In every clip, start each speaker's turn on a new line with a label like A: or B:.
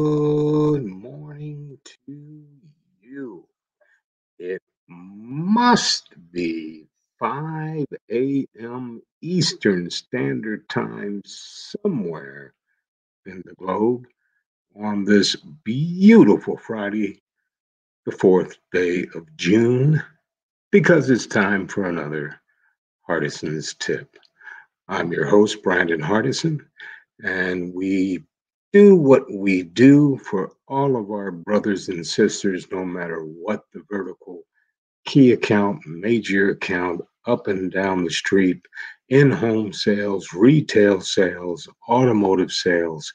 A: Good morning to you. It must be 5 a.m. Eastern Standard Time somewhere in the globe on this beautiful Friday, the 4th day of June, because it's time for another Hardison's Tip. I'm your host, Brandon Hardison, and we do what we do for all of our brothers and sisters, no matter what the vertical key account, major account, up and down the street, in home sales, retail sales, automotive sales.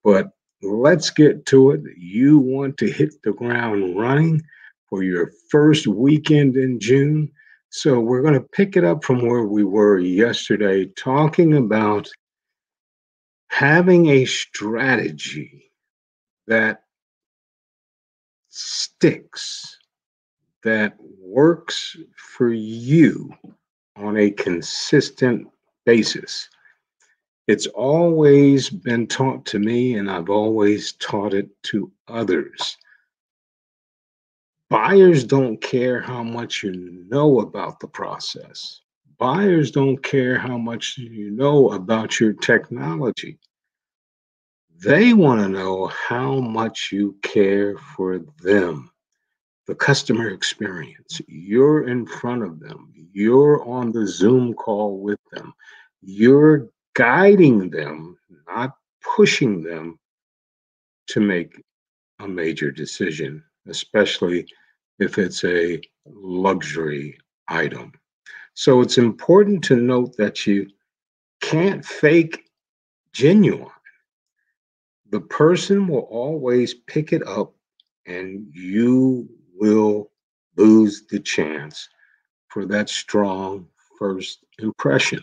A: But let's get to it. You want to hit the ground running for your first weekend in June. So we're going to pick it up from where we were yesterday, talking about having a strategy that sticks, that works for you on a consistent basis. It's always been taught to me, and I've always taught it to others. Buyers don't care how much you know about the process. Buyers don't care how much you know about your technology. They want to know how much you care for them, the customer experience. You're in front of them, you're on the Zoom call with them, you're guiding them, not pushing them to make a major decision, especially if it's a luxury item. So it's important to note that you can't fake genuine. The person will always pick it up and you will lose the chance for that strong first impression.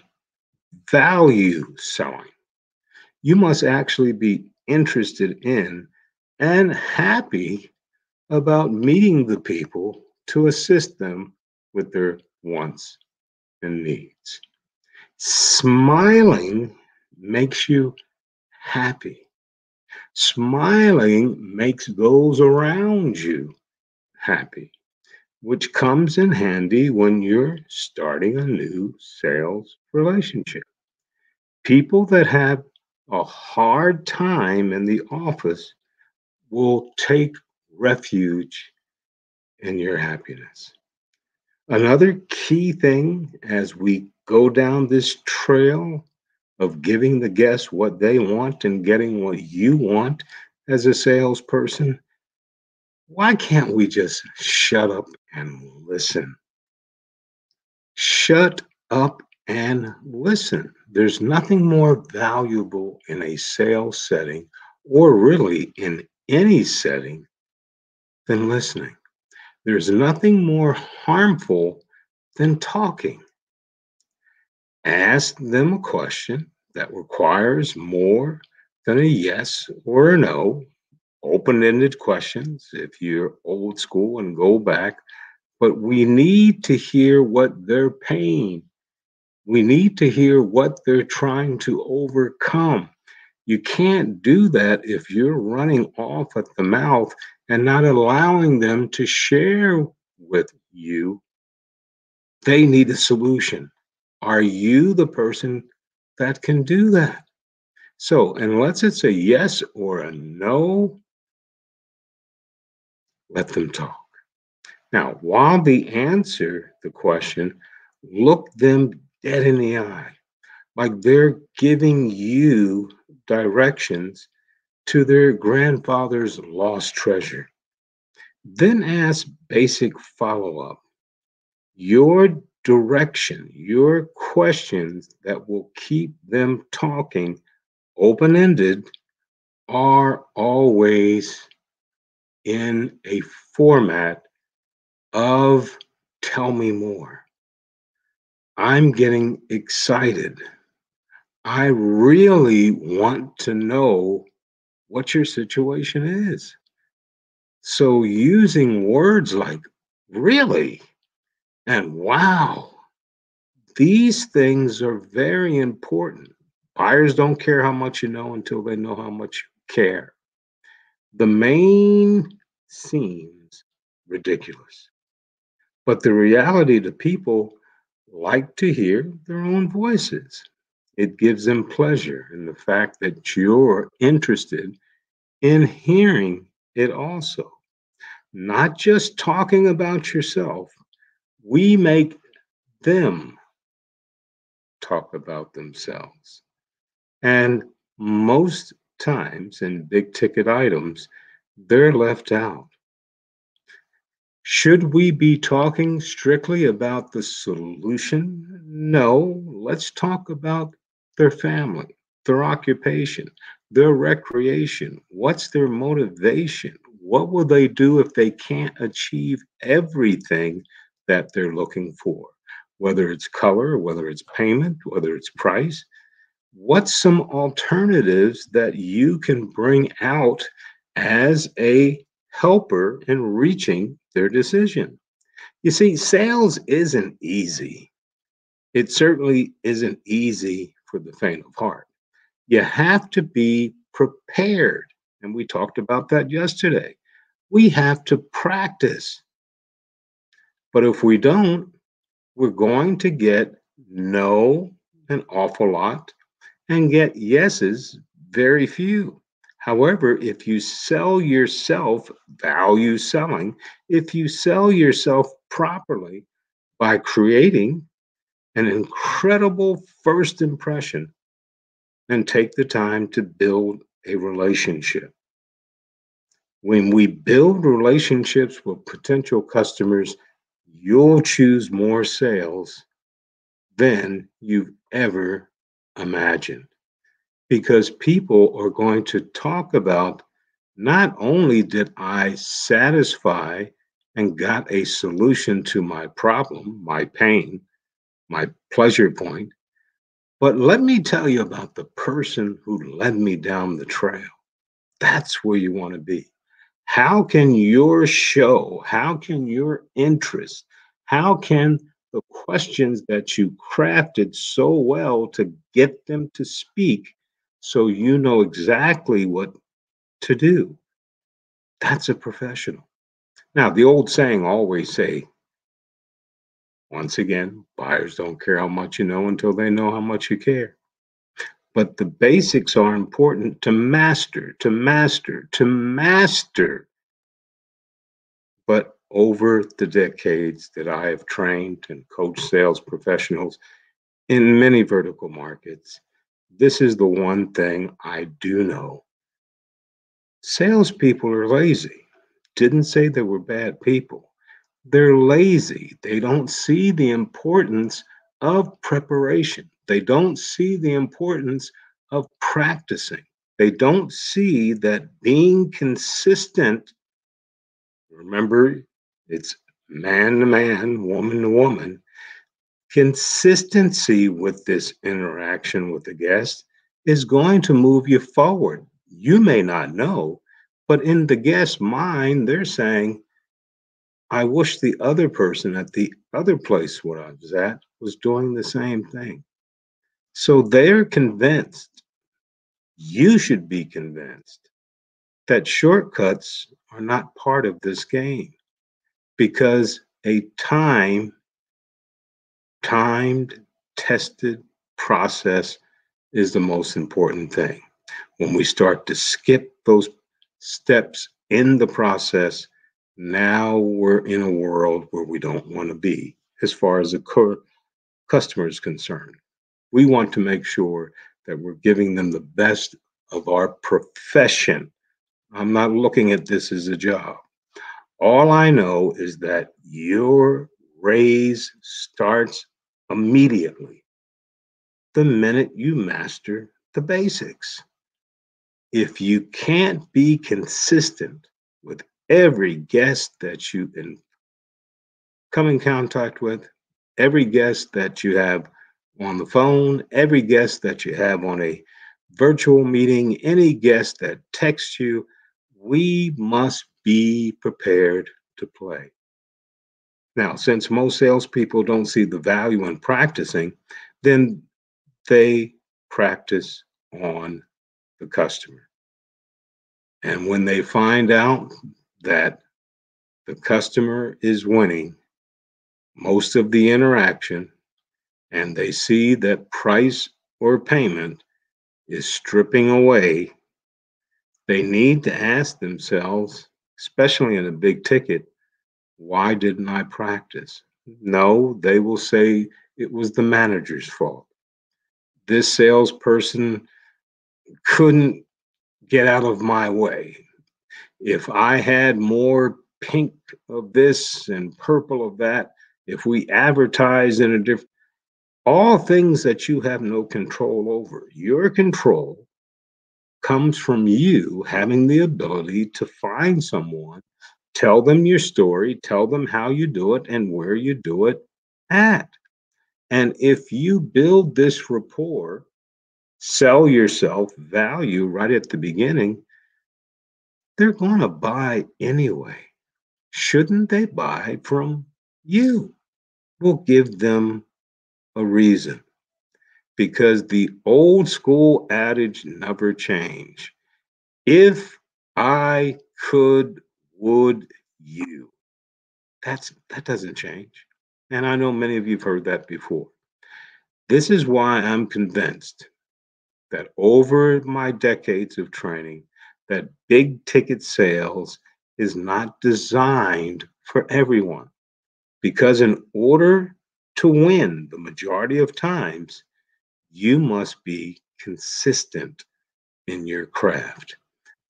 A: Value selling. You must actually be interested in and happy about meeting the people to assist them with their wants and needs. Smiling makes you happy. Smiling makes those around you happy, which comes in handy when you're starting a new sales relationship. People that have a hard time in the office will take refuge in your happiness. Another key thing as we go down this trail of giving the guests what they want and getting what you want as a salesperson, why can't we just shut up and listen? Shut up and listen. There's nothing more valuable in a sales setting or really in any setting than listening. There's nothing more harmful than talking. Ask them a question that requires more than a yes or a no. Open ended questions if you're old school and go back. But we need to hear what they're paying. We need to hear what they're trying to overcome. You can't do that if you're running off at the mouth and not allowing them to share with you. They need a solution. Are you the person that can do that? So, unless it's a yes or a no, let them talk. Now, while they answer the question, look them dead in the eye, like they're giving you directions to their grandfather's lost treasure. Then ask basic follow up. Your direction, your questions that will keep them talking open ended are always in a format of tell me more. I'm getting excited. I really want to know what your situation is. So, using words like really and wow, these things are very important. Buyers don't care how much you know until they know how much you care. The main seems ridiculous, but the reality the people like to hear their own voices. It gives them pleasure in the fact that you're interested in hearing it also, not just talking about yourself. We make them talk about themselves. And most times in big ticket items, they're left out. Should we be talking strictly about the solution? No, let's talk about their family, their occupation, their recreation. What's their motivation? What will they do if they can't achieve everything that they're looking for? Whether it's color, whether it's payment, whether it's price. What's some alternatives that you can bring out as a helper in reaching their decision? You see, sales isn't easy. It certainly isn't easy for the faint of heart. You have to be prepared. And we talked about that yesterday. We have to practice. But if we don't, we're going to get no an awful lot and get yeses very few. However, if you sell yourself, value selling, if you sell yourself properly by creating an incredible first impression, then take the time to build a relationship. When we build relationships with potential customers, you'll choose more sales than you've ever imagined, because people are going to talk about not only did I satisfy and got a solution to my problem, my pain, my pleasure point, but let me tell you about the person who led me down the trail. That's where you want to be. How can your show, how can your interest, how can the questions that you crafted so well to get them to speak so you know exactly what to do? That's a professional. Now, the old saying always say, once again, buyers don't care how much you know until they know how much you care. But the basics are important to master, to master, to master. But over the decades that I have trained and coached sales professionals in many vertical markets, this is the one thing I do know. Salespeople are lazy. Didn't say they were bad people. They're lazy. They don't see the importance of preparation. They don't see the importance of practicing. They don't see that being consistent, remember, it's man to man, woman to woman, consistency with this interaction with the guest is going to move you forward. You may not know, but in the guest's mind, they're saying, I wish the other person at the other place where I was at was doing the same thing. So they're convinced, you should be convinced, that shortcuts are not part of this game, because a timed, tested process is the most important thing. When we start to skip those steps in the process, now we're in a world where we don't want to be as far as the customer is concerned. We want to make sure that we're giving them the best of our profession. I'm not looking at this as a job. All I know is that your raise starts immediately the minute you master the basics. If you can't be consistent with every guest that you come in contact with, every guest that you have on the phone, every guest that you have on a virtual meeting, any guest that texts you, we must be prepared to play. Now, since most salespeople don't see the value in practicing, then they practice on the customer. And when they find out that the customer is winning most of the interaction and they see that price or payment is stripping away, they need to ask themselves, especially in a big ticket, why didn't I practice? No, they will say it was the manager's fault. This salesperson couldn't get out of my way. If I had more pink of this and purple of that, if we advertise in a different, all things that you have no control over. Your control comes from you having the ability to find someone, tell them your story, tell them how you do it and where you do it at. And if you build this rapport, sell yourself value right at the beginning, they're going to buy anyway. Shouldn't they buy from you? We'll give them a reason because the old school adage never change. If I could, would you? That doesn't change. And I know many of you've heard that before. This is why I'm convinced that over my decades of training, that big ticket sales is not designed for everyone. Because in order to win the majority of times, you must be consistent in your craft.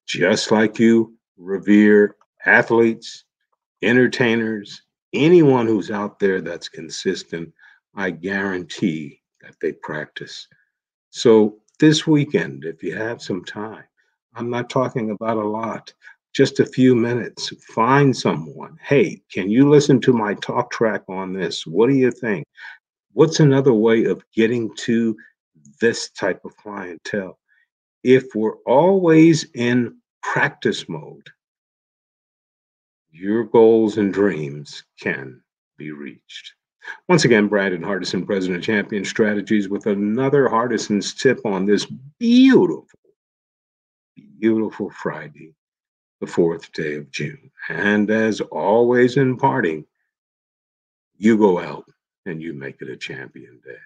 A: Just like you revere athletes, entertainers, anyone who's out there that's consistent, I guarantee that they practice. So this weekend, if you have some time, I'm not talking about a lot, just a few minutes, find someone. Hey, can you listen to my talk track on this? What do you think? What's another way of getting to this type of clientele? If we're always in practice mode, your goals and dreams can be reached. Once again, Brandon Hardison, President of Champion Strategies, with another Hardison's tip on this beautiful, beautiful Friday, the 4th day of June. And as always, in parting, you go out and you make it a champion day.